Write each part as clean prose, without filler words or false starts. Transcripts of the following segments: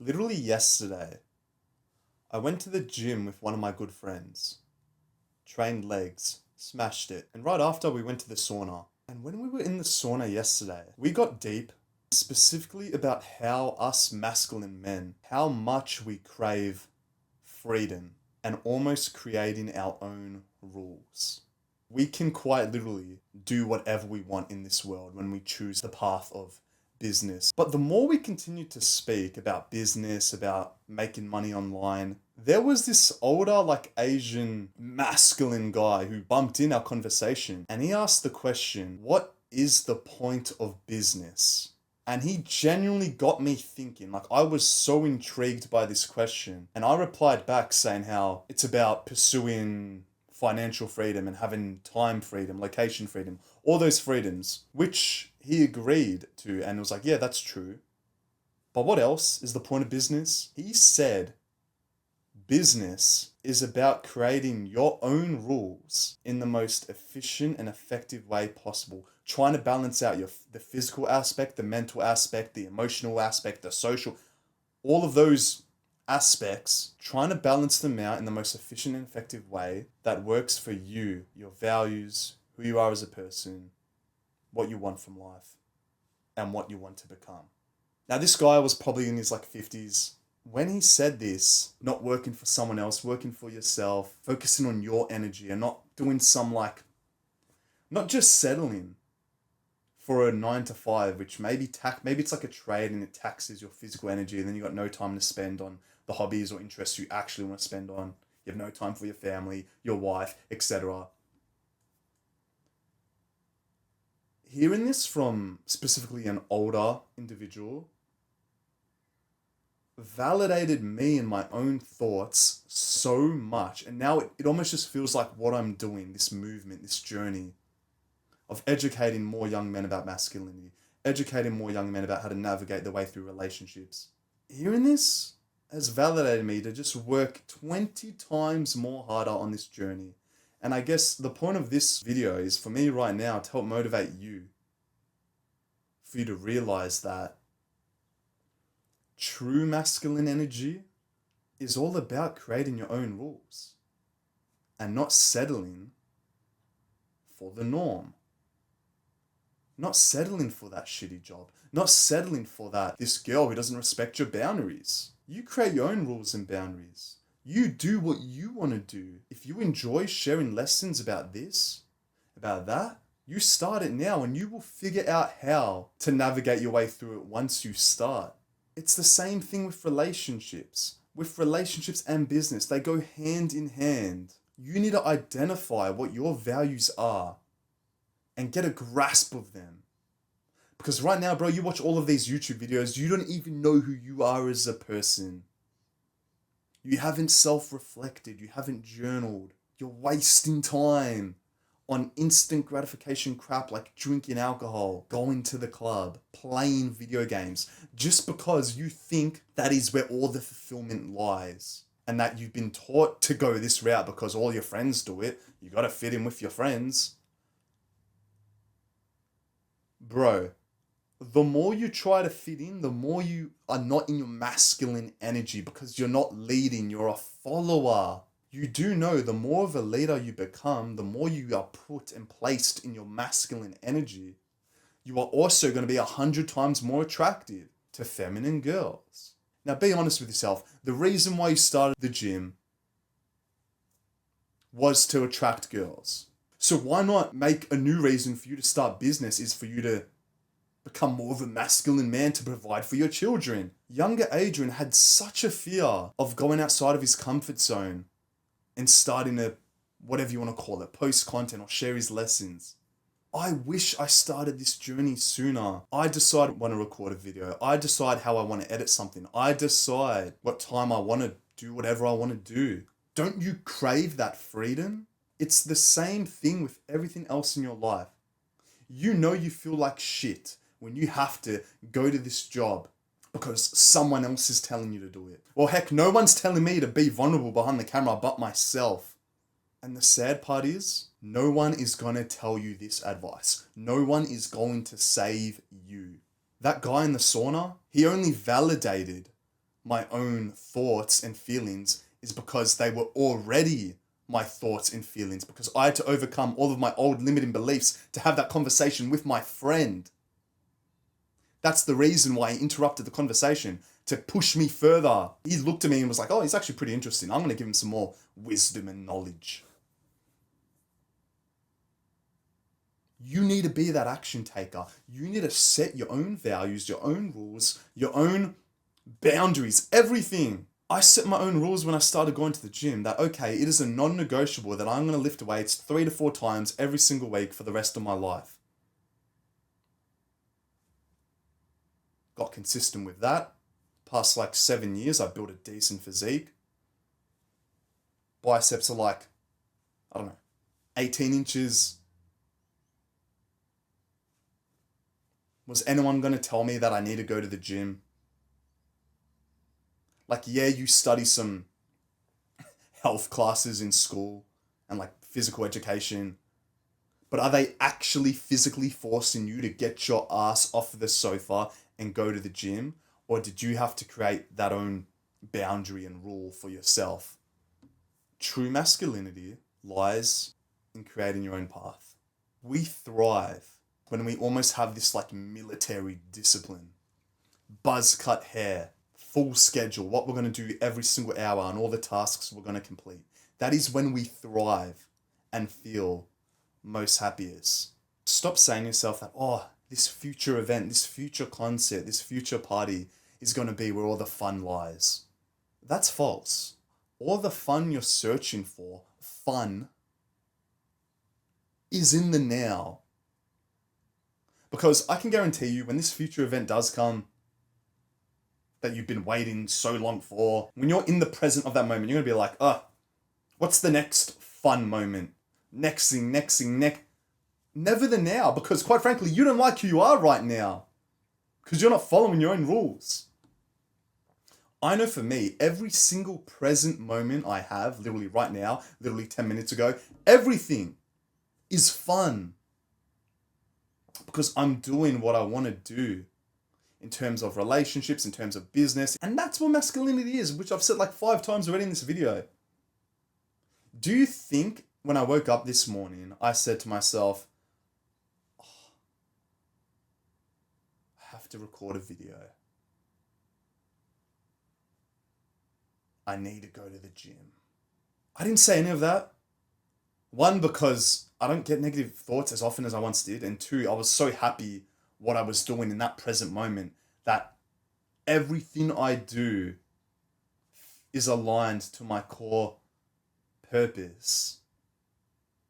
Literally yesterday, I went to the gym with one of my good friends, trained legs, smashed it, and right after we went to the sauna. And when we were in the sauna yesterday, we got deep, specifically about how us masculine men, how much we crave freedom and almost creating our own rules. We can quite literally do whatever we want in this world when we choose the path of business. But the more we continue to speak about business, about making money online, there was this older, like Asian masculine guy who bumped in our conversation and he asked the question, what is the point of business? And he genuinely got me thinking. Like, I was so intrigued by this question. And I replied back saying how it's about pursuing financial freedom and having time freedom, location freedom, all those freedoms, which he agreed to and was like, yeah, that's true. But what else is the point of business? He said business is about creating your own rules in the most efficient and effective way possible, trying to balance out the physical aspect, the mental aspect, the emotional aspect, the social, all of those aspects, trying to balance them out in the most efficient and effective way that works for you, your values, who you are as a person, what you want from life, and what you want to become. Now, this guy was probably in his 50s. When he said this, not working for someone else, working for yourself, focusing on your energy and not doing not just settling for a 9 to 5, which maybe it's like a trade and it taxes your physical energy and then you got no time to spend on the hobbies or interests you actually want to spend on. You have no time for your family, your wife, etc. Hearing this from specifically an older individual validated me and my own thoughts so much. And now it almost just feels like what I'm doing, this movement, this journey of educating more young men about masculinity, educating more young men about how to navigate their way through relationships. Hearing this has validated me to just work 20 times more harder on this journey. And I guess the point of this video is for me right now to help motivate you, for you to realize that true masculine energy is all about creating your own rules and not settling for the norm. Not settling for that shitty job. Not settling for this girl who doesn't respect your boundaries. You create your own rules and boundaries. You do what you want to do. If you enjoy sharing lessons about this, about that, you start it now and you will figure out how to navigate your way through it once you start. It's the same thing with relationships. With relationships and business, they go hand in hand. You need to identify what your values are and get a grasp of them. Because right now, bro, you watch all of these YouTube videos, you don't even know who you are as a person. You haven't self-reflected, you haven't journaled. You're wasting time on instant gratification crap like drinking alcohol, going to the club, playing video games, just because you think that is where all the fulfillment lies. And that you've been taught to go this route because all your friends do it. You gotta fit in with your friends. Bro, the more you try to fit in, the more you are not in your masculine energy because you're not leading, you're a follower. You do know the more of a leader you become, the more you are put and placed in your masculine energy, you are also going to be 100 times more attractive to feminine girls. Now, be honest with yourself. The reason why you started the gym was to attract girls. So why not make a new reason for you to start business is for you to become more of a masculine man to provide for your children. Younger Adrian had such a fear of going outside of his comfort zone and starting whatever you want to call it, post content or share his lessons. I wish I started this journey sooner. I decide I want to record a video. I decide how I want to edit something. I decide what time I want to do whatever I want to do. Don't you crave that freedom? It's the same thing with everything else in your life. You know you feel like shit when you have to go to this job because someone else is telling you to do it. Well, heck, no one's telling me to be vulnerable behind the camera but myself. And the sad part is, no one is going to tell you this advice. No one is going to save you. That guy in the sauna, he only validated my own thoughts and feelings is because they were already my thoughts and feelings, because I had to overcome all of my old limiting beliefs to have that conversation with my friend. That's the reason why he interrupted the conversation, to push me further. He looked at me and was like, oh, he's actually pretty interesting. I'm going to give him some more wisdom and knowledge. You need to be that action taker. You need to set your own values, your own rules, your own boundaries, everything. I set my own rules when I started going to the gym that, okay, it is a non-negotiable that I'm going to lift weights 3 to 4 times every single week for the rest of my life. Got consistent with that. Past like 7 years, I built a decent physique. Biceps are like, I don't know, 18 inches. Was anyone going to tell me that I need to go to the gym? Like, yeah, you study some health classes in school and like physical education, but are they actually physically forcing you to get your ass off the sofa and go to the gym? Or did you have to create that own boundary and rule for yourself? True masculinity lies in creating your own path. We thrive when we almost have this like military discipline, buzz cut hair, full schedule, what we're going to do every single hour and all the tasks we're going to complete. That is when we thrive and feel most happiest. Stop saying to yourself that, oh, this future event, this future concert, this future party is going to be where all the fun lies. That's false. All the fun you're searching for, fun, is in the now. Because I can guarantee you, when this future event does come, that you've been waiting so long for, when you're in the present of that moment, you're going to be like, what's the next fun moment? Next thing. Never the now, because quite frankly, you don't like who you are right now. Because you're not following your own rules. I know for me, every single present moment I have, literally right now, literally 10 minutes ago, everything is fun. Because I'm doing what I want to do in terms of relationships, in terms of business. And that's what masculinity is, which I've said like 5 times already in this video. Do you think when I woke up this morning, I said to myself, oh, I have to record a video. I need to go to the gym. I didn't say any of that. 1, because I don't get negative thoughts as often as I once did. And 2, I was so happy what I was doing in that present moment that everything I do is aligned to my core purpose.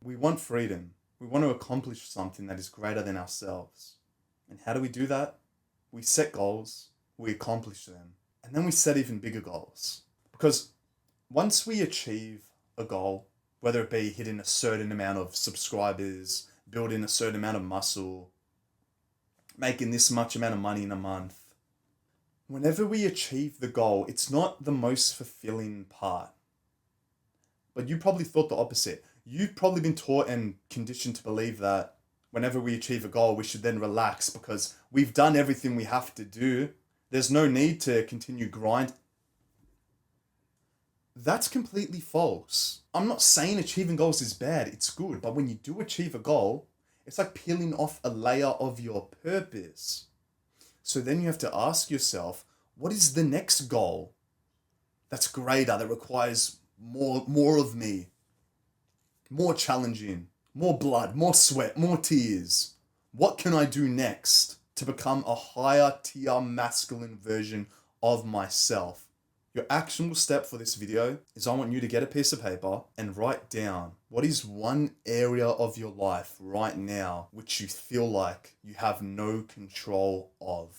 We want freedom. We want to accomplish something that is greater than ourselves. And how do we do that? We set goals, we accomplish them, and then we set even bigger goals. Because once we achieve a goal, whether it be hitting a certain amount of subscribers, building a certain amount of muscle, making this much amount of money in a month, whenever we achieve the goal, it's not the most fulfilling part. But you probably thought the opposite. You've probably been taught and conditioned to believe that whenever we achieve a goal, we should then relax because we've done everything we have to do. There's no need to continue grind. That's completely false. I'm not saying achieving goals is bad. It's good. But when you do achieve a goal, it's like peeling off a layer of your purpose. So then you have to ask yourself, what is the next goal that's greater, that requires more of me, more challenging, more blood, more sweat, more tears? What can I do next to become a higher tier masculine version of myself? Your actionable step for this video is I want you to get a piece of paper and write down what is one area of your life right now which you feel like you have no control of.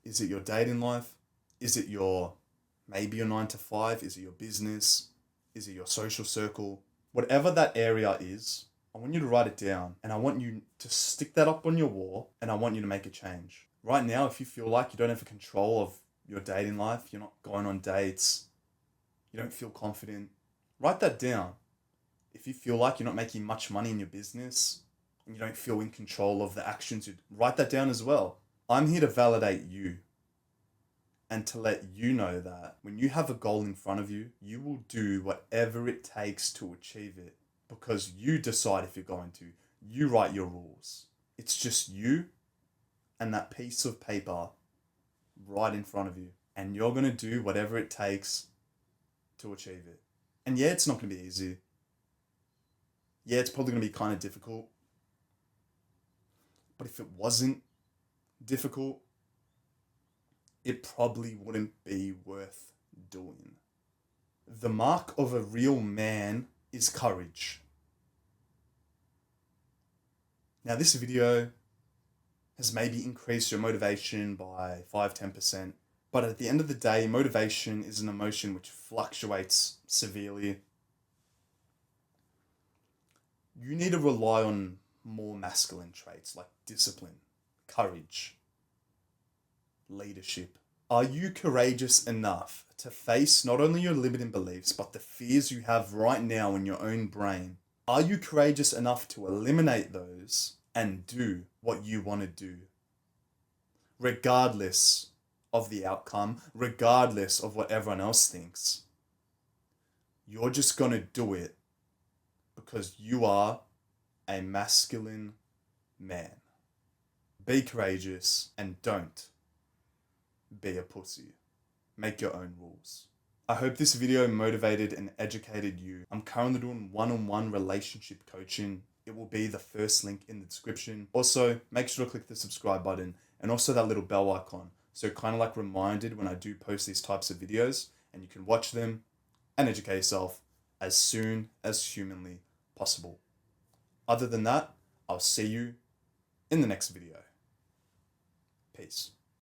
Is it your dating life? Is it maybe your 9 to 5? Is it your business? Is it your social circle? Whatever that area is, I want you to write it down and I want you to stick that up on your wall and I want you to make a change. Right now, if you feel like you don't have control of your dating life, you're not going on dates, you don't feel confident, write that down. If you feel like you're not making much money in your business and you don't feel in control of the actions, write that down as well. I'm here to validate you. and to let you know that when you have a goal in front of you, you will do whatever it takes to achieve it because you decide if you're going to. You write your rules. It's just you and that piece of paper right in front of you. And you're going to do whatever it takes to achieve it. And yeah, it's not going to be easy. Yeah, it's probably going to be kind of difficult. But if it wasn't difficult, it probably wouldn't be worth doing. The mark of a real man is courage. Now, this video has maybe increased your motivation by 5-10%, but at the end of the day, motivation is an emotion which fluctuates severely. You need to rely on more masculine traits like discipline, courage, leadership. Are you courageous enough to face not only your limiting beliefs, but the fears you have right now in your own brain? Are you courageous enough to eliminate those and do what you want to do? Regardless of the outcome, regardless of what everyone else thinks. You're just going to do it because you are a masculine man. Be courageous and don't be a pussy. Make your own rules. I hope this video motivated and educated you. I'm currently doing one-on-one relationship coaching. It will be the first link in the description. Also, make sure to click the subscribe button and also that little bell icon. So kind of like reminded when I do post these types of videos, and you can watch them and educate yourself as soon as humanly possible. Other than that, I'll see you in the next video. Peace.